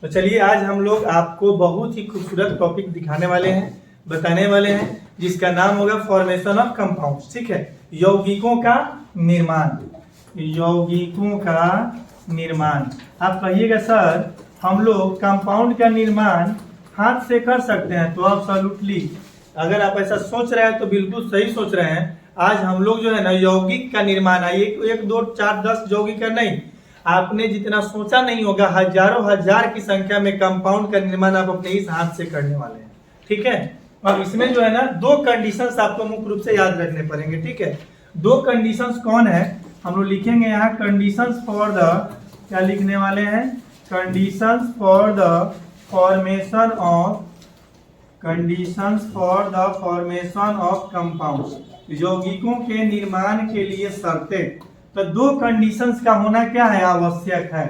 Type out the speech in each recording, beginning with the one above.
तो चलिए आज हम लोग आपको बहुत ही खूबसूरत टॉपिक दिखाने वाले हैं, बताने वाले हैं, जिसका नाम होगा फॉर्मेशन ऑफ कंपाउंड्स। ठीक है, यौगिकों का निर्माण। यौगिकों का निर्माण। आप कहिएगा सर हम लोग कंपाउंड का निर्माण हाथ से कर सकते हैं, तो आप सैल्यूटली, अगर आप ऐसा सोच रहे हैं तो बिल्कुल सही सोच रहे हैं। आज हम लोग जो है ना यौगिक का निर्माण है, एक दो चार 10 यौगिक का नहीं, आपने जितना सोचा नहीं होगा, हजारों हजार की संख्या में कंपाउंड का निर्माण आप अपने इस हाथ से करने वाले हैं। ठीक है, और इसमें जो है ना 2 कंडीशंस आपको मुख्य रूप से याद रखने पड़ेंगे। ठीक है, 2 कंडीशंस कौन है, हम लोग लिखेंगे यहाँ कंडीशंस फॉर द, क्या लिखने वाले हैं, conditions for the formation of, conditions for the formation of compounds, यौगिकों के निर्माण के लिए शर्तें। तो 2 कंडीशंस का होना क्या है, आवश्यक है।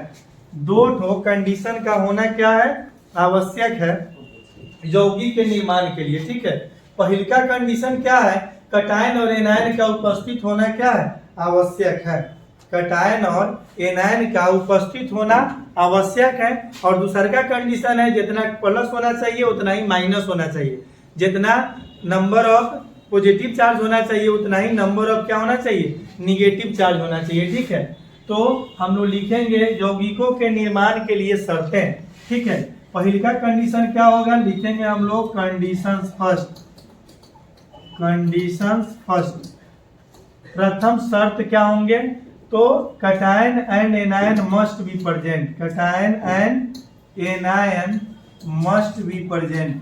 2 कंडीशन का होना क्या है, आवश्यक है यौगिक के निर्माण के लिए। ठीक है, पहली का कंडीशन क्या है, कटायन और एनायन का उपस्थित होना क्या है, आवश्यक है। कटायन और एनायन का उपस्थित होना आवश्यक है। और दूसरा का कंडीशन है जितना प्लस होना चाहिए उतना ही माइनस होना चाहिए, जितना नंबर ऑफ पॉजिटिव चार्ज होना चाहिए उतना ही नंबर ऑफ क्या होना चाहिए, निगेटिव चार्ज होना चाहिए। ठीक है, तो हम लोग लिखेंगे यौगिकों के निर्माण के लिए शर्तें। ठीक है, पहली का कंडीशन क्या होगा, लिखेंगे हम लोग कंडीशंस फर्स्ट। कंडीशंस फर्स्ट, प्रथम शर्त क्या होंगे, तो cation and anion must be present. Cation and anion must be present,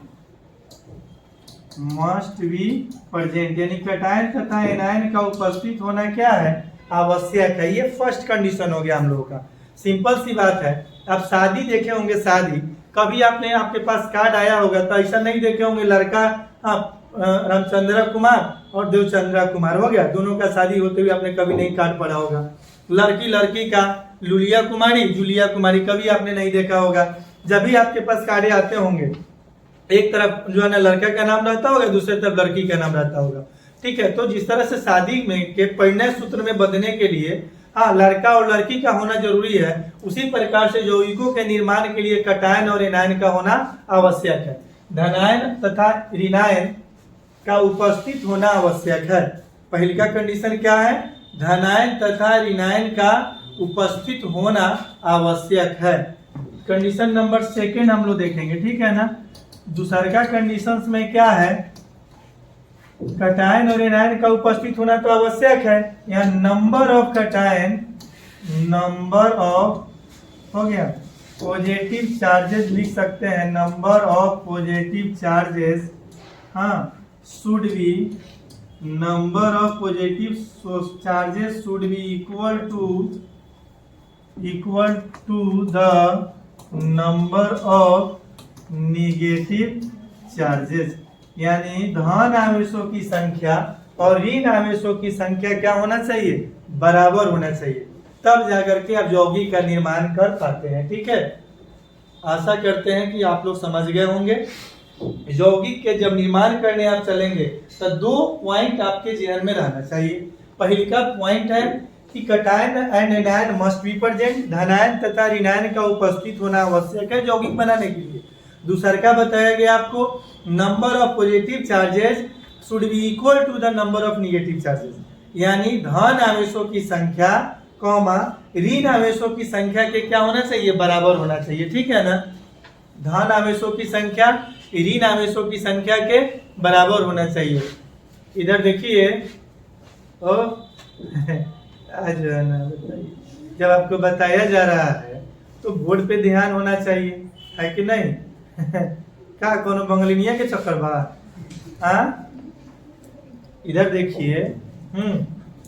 must be present, यानी कटायन तथा एनायन का उपस्थित होना क्या है, आवश्यक है। ये फर्स्ट कंडीशन हो गया हम लोगों का। सिंपल सी बात है, आप शादी देखे होंगे, शादी कभी आपने, आपके पास कार्ड आया होगा तो ऐसा नहीं देखे होंगे, लड़का रामचंद्र कुमार और देवचंद्रा कुमार हो गया, दोनों का शादी होते हुए आपने कभी नहीं कार्ड पढ़ा होगा। लड़की का लुलिया कुमारी, जुलिया कुमारी, कभी आपने नहीं देखा होगा। जब भी आपके पास कार्ड आते होंगे, एक तरफ जो है ना लड़का का नाम रहता होगा, दूसरी तरफ लड़की का नाम रहता होगा। ठीक है, तो जिस तरह से शादी में के परिणय सूत्र में बंधने के लिए लड़का और लड़की का होना जरूरी है, उसी प्रकार से यौगिकों के निर्माण के लिए कटायन और एनायन का होना आवश्यक है। धनायन तथा ऋणायन का उपस्थित होना आवश्यक है। पहली का कंडीशन क्या है, धनायन तथा ऋणायन का उपस्थित होना आवश्यक है। कंडीशन नंबर 2 हम लोग देखेंगे। ठीक है ना, दूसरा का कंडीशंस में क्या है, कटायन और एनायन का उपस्थित होना तो आवश्यक है। यहाँ number of cations, number of, हो गया, पॉजिटिव चार्जेस लिख सकते हैं, number of positive charges, should be, number of positive charges should be equal to the number of negative charges, यानी धन आवेशों की संख्या और ऋण आवेशों की संख्या क्या होना चाहिए, बराबर होना चाहिए, तब जाकर के आप यौगिक का निर्माण कर पाते हैं। ठीक है, आशा करते हैं कि आप लोग समझ गए होंगे। यौगिक के जब निर्माण करने आप चलेंगे तो 2 पॉइंट आपके जेहन में रहना चाहिए। पहली का पॉइंट है कि cation and anion must be present, धनायन तथा ऋणायन का उपस्थित होना आवश्यक है यौगिक बनाने के लिए। दूसरा का बताया गया आपको, number of positive charges should be equal to the number of negative charges, यानी धन आवेशों की संख्या कॉमा ऋण आवेशों की संख्या के क्या होना चाहिए, बराबर होना चाहिए। ठीक है ना, धन आवेशों की संख्या ऋण आवेशों की संख्या के बराबर होना चाहिए। इधर देखिए, आज जो है ना बताइए, जब आपको बताया जा रहा है तो बोर्ड पे ध्यान होना चाहिए, है कि नहीं। क्या कोनो बंगलिनिया के चक्कर बा, इधर देखिए।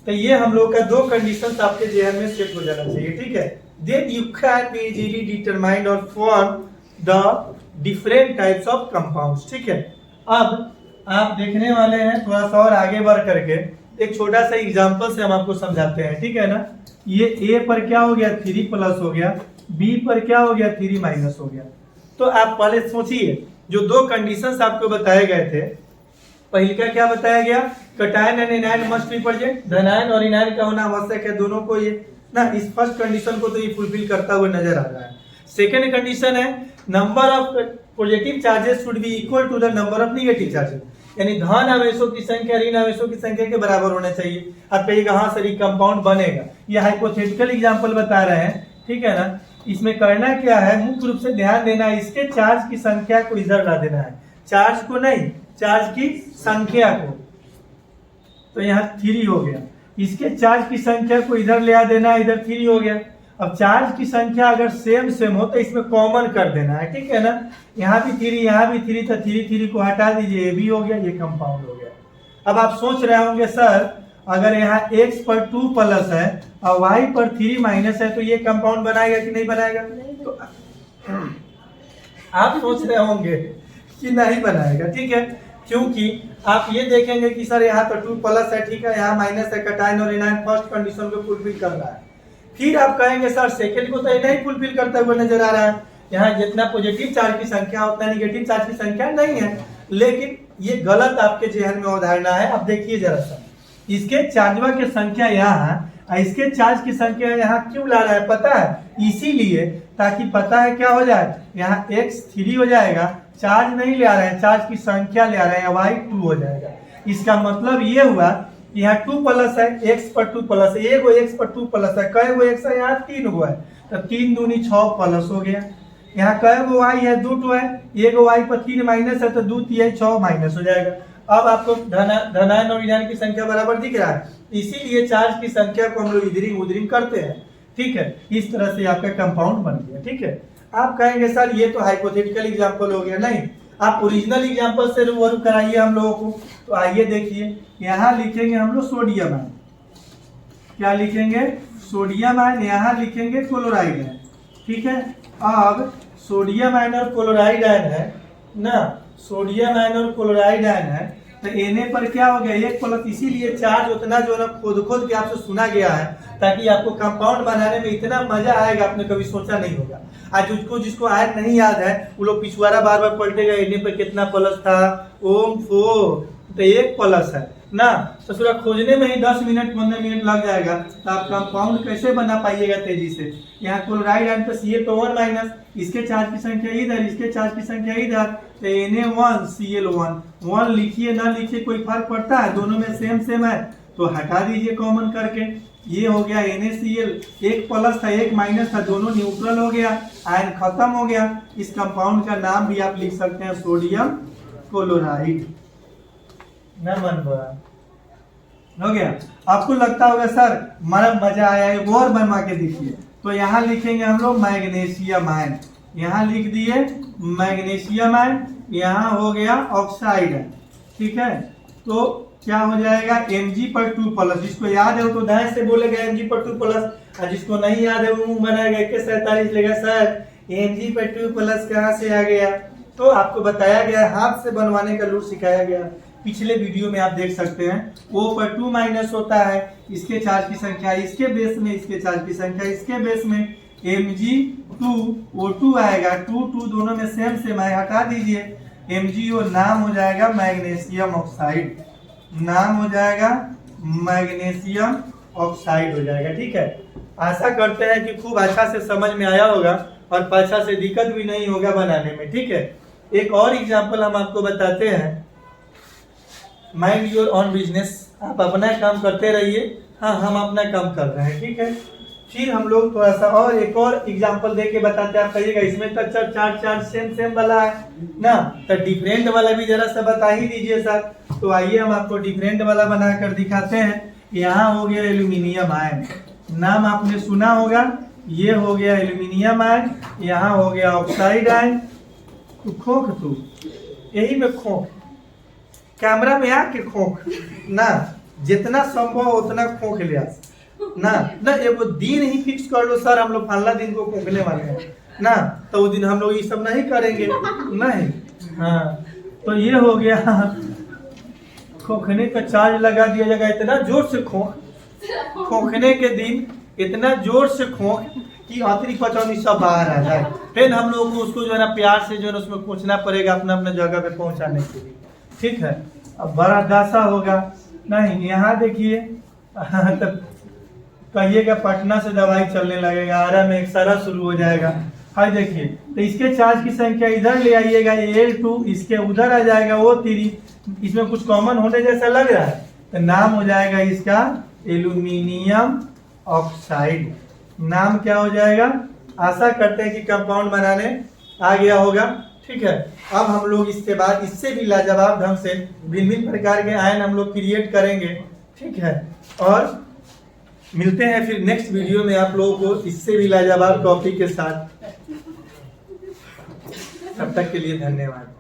तो ये हम लोग का 2 कंडीशंस आपके जेहन में सेट हो जाना चाहिए। ठीक है, then you can be easily determined और form the different types of compounds. ठीक है, अब आप देखने वाले हैं थोड़ा सा और आगे बढ़ करके एक छोटा सा एग्जांपल से हम आपको समझाते हैं। ठीक है ना, ये ए पर क्या हो गया, 3+ हो गया, बी पर क्या हो गया, 3- हो गया। तो आप पहले सोचिए, जो 2 कंडीशंस आपको बताए गए थे, पहले का क्या बताया गया, cation and anion must be present, धनायन और एनायन का होना आवश्यक है, दोनों को ये ना, इस फर्स्ट कंडीशन को तो ये फुलफिल करता हुआ नजर आ रहा है। सेकेंड कंडीशन है number of positive charges should be equal to the number of negative charges, यानी धन आवेशों की संख्या ऋण आवेशों की संख्या के बराबर होना चाहिए। आप कहिएगा हाँ सर ये कंपाउंड बनेगा, ये हाइपोथेटिकल एग्जांपल बता रहे हैं, ठीक है ना। इसमें करना क्या है, मुख्य रूप से ध्यान देना है, इसके चार्ज की संख्या को इधर ला देना है, चार्ज को नहीं, चार्ज की संख्या को। तो यहाँ 3 हो गया, इसके चार्ज की संख्या को इधर ले आ देना है, इधर 3 हो गया। अब चार्ज की संख्या अगर सेम हो तो इसमें कॉमन कर देना है, ठीक है ना। यहाँ भी 3, यहाँ भी 3, तो 3 को हटा दीजिए, ये भी हो गया, ये कंपाउंड हो गया। अब आप सोच रहे होंगे सर अगर यहाँ x पर 2 प्लस है और y पर 3 माइनस है तो ये कंपाउंड बनाएगा कि नहीं बनाएगा? तो आप सोच रहे होंगे कि नहीं बनाएगा, ठीक है, क्योंकि आप ये देखेंगे कि सर यहाँ पर 2 प्लस है, ठीक है, यहाँ माइनस है, कटाइन और इनाइन फर्स्ट कंडीशन को फुलफिल कर रहा है। फिर आप कहेंगे सर सेकंड को तो ये नहीं फुलफिल करता हुआ नजर आ रहा है, यहाँ जितना पॉजिटिव चार्ज की संख्या उतना नेगेटिव चार्ज की संख्या नहीं है। लेकिन ये गलत आपके जहन में अवधारणा है। अब देखिए जरा सा, इसके चार्जवा की संख्या यहाँ है, इसके चार्ज की संख्या यहाँ क्यों ला रहा है पता है? इसीलिए ताकि पता है क्या हो जाए, यहाँ x 3 हो जाएगा, चार्ज नहीं ले आ रहे हैं, चार्ज की संख्या ले आ रहे हैं, y 2 हो जाएगा। इसका मतलब ये हुआ यहाँ 2 प्लस है, x पर 2 प्लस है, एगो x पर 2 प्लस है, कई गो x है, यहाँ 3 गो है, तो 3 दूनी 6 प्लस हो गया। यहाँ कई गो y है, 2 है, एगो y पर 3 माइनस है, तो 2 3 6 माइनस हो जाएगा। अब आपको धनायन और ऋणायन की संख्या बराबर दिख रहा है, इसीलिए चार्ज की संख्या को हम लोग इधरिंग उधरिंग करते हैं, ठीक है। इस तरह से आपका कंपाउंड बन गया, ठीक है। आप कहेंगे सर ये तो हाइपोथेटिकल एग्जांपल हो गया, नहीं, आप ओरिजिनल एग्जांपल से रूबरू कराइए हम लोगों को। तो आइए देखिए, यहाँ लिखेंगे हम लोग सोडियम आयन, क्या लिखेंगे? सोडियम आयन, यहाँ लिखेंगे क्लोराइड आयन, ठीक है। अब सोडियम आयन और क्लोराइड आयन है ना, सोडियम आयन और क्लोराइड आयन है, तो Na पर क्या हो गया? 1 प्लस, इसीलिए चार्ज उतना जो है ना खोद के आपसे सुना गया है, ताकि आपको कंपाउंड बनाने में इतना मजा आएगा आपने कभी सोचा नहीं होगा। आज जिसको आयन नहीं याद है वो लोग पिछवाड़ा बार बार पलटेगा, Na पर कितना प्लस था, ओम 4, तो 1 प्लस है ना, तो पूरा खोजने में ही 10 मिनट 15 मिनट लग जाएगा। तो आप कंपाउंड कैसे बना पाइएगा तेजी से? यहाँ क्लोराइड आयन पर Ca+1 माइनस, इसके चार्ज की संख्या इधर, इसके चार्ज की संख्या इधर, तो Na1 Cl1, 1 लिखिए ना लिखिए कोई फर्क पड़ता है? दोनों में सेम है, तो हटा दीजिए कॉमन करके। ये हो गया NaCl, 1 प्लस था 1 माइनस था, दोनों न्यूट्रल हो गया, आयन खत्म हो गया। इस कंपाउंड का नाम भी आप लिख सकते हैं सोडियम क्लोराइड। नमन हो गया। आपको लगता होगा सर बड़ा मजा आया, एक और बनवा के देखिए। तो यहाँ लिखेंगे हम लोग मैग्नीशियम आयन, यहाँ लिख दिए मैग्नीशियम आयन, यहाँ हो गया ऑक्साइड है, ठीक है। तो क्या हो जाएगा? Mg पर 2 प्लस, जिसको याद है तो दाएं से बोलेगा Mg पर 2 प्लस, और जिसको नहीं याद है वो मुंह बनाएगा 2147 लेगा सर Mg पर 2 प्लस कहाँ से आ गया? तो आपको बताया गया, हाथ से बनवाने का लूट सिखाया गया, पिछले वीडियो में आप देख सकते हैं। O पर 2 माइनस होता है, इसके चार्ज की संख्या इसके बेस में, इसके चार्ज की संख्या इसके बेस में, Mg2O2 आएगा, 2 दोनों में सेम है, हटा दीजिए, MgO नाम हो जाएगा मैग्नीशियम ऑक्साइड, नाम हो जाएगा मैग्नीशियम ऑक्साइड हो जाएगा, ठीक है। आशा करते हैं कि खूब अच्छा से समझ में आया होगा और अच्छा से दिक्कत भी नहीं होगा बनाने में, ठीक है। एक और एग्जांपल हम आपको बताते हैं, माइंड योर ऑन बिजनेस, आप अपना काम करते रहिए, हाँ हम अपना काम कर रहे हैं, ठीक है। फिर हम लोग थोड़ा सा और एक और एग्जांपल दे के बताते हैं, आप कहिएगा इसमें तो चार सेम वाला है ना, तो डिफरेंट वाला भी जरा सा बता ही दीजिए सर। तो आइए हम आपको डिफरेंट वाला बना कर दिखाते हैं। यहाँ हो गया एल्यूमिनियम आयन, नाम आपने सुना होगा, ये हो गया एल्यूमिनियम आयन, यहाँ हो गया ऑक्साइड आयन। तो खोख तू यही में खोख, कैमरा में आके खोख ना, जितना संभव उतना खोख लिया ना एगो दिन ही फिक्स कर लो सर, हम लोग फला दिन को खोखने वाले हैं ना, तो उस दिन हम लोग ये सब नहीं करेंगे नहीं। हाँ तो ये हो गया, खोखने का चार्ज लगा दिया जाएगा, इतना जोर से खोखने के दिन इतना जोर से खोख कि आतरी पचौनी सब बाहर आ जाए, फिर हम लोग को उसको जो है ना प्यार से जो है उसमें पहुंचना पड़ेगा अपना अपना जगह पे पहुंचाने के लिए, ठीक है। अब बड़ा दासा होगा नहीं, यहाँ देखिए तब कहिएगा पटना से दवाई चलने लगेगा, आरा में एक्सरा शुरू हो जाएगा, हाय देखिए, तो इसके चार्ज की संख्या इधर ले आइएगा Al2, इसके उधर आ जाएगा O3, इसमें कुछ कॉमन होने जैसा लग रहा है, तो नाम हो जाएगा इसका एल्यूमिनियम ऑक्साइड। नाम क्या हो जाएगा? आशा करते हैं कि कंपाउंड बनाने आ गया होगा। ठीक है, अब हम लोग इसके बाद इससे भी लाजवाब ढंग से भिन्न भिन्न प्रकार के आयन हम लोग क्रिएट करेंगे। ठीक है, और मिलते हैं फिर नेक्स्ट वीडियो में आप लोगों को इससे भी लाजवाब टॉपिक के साथ। तब तक के लिए धन्यवाद।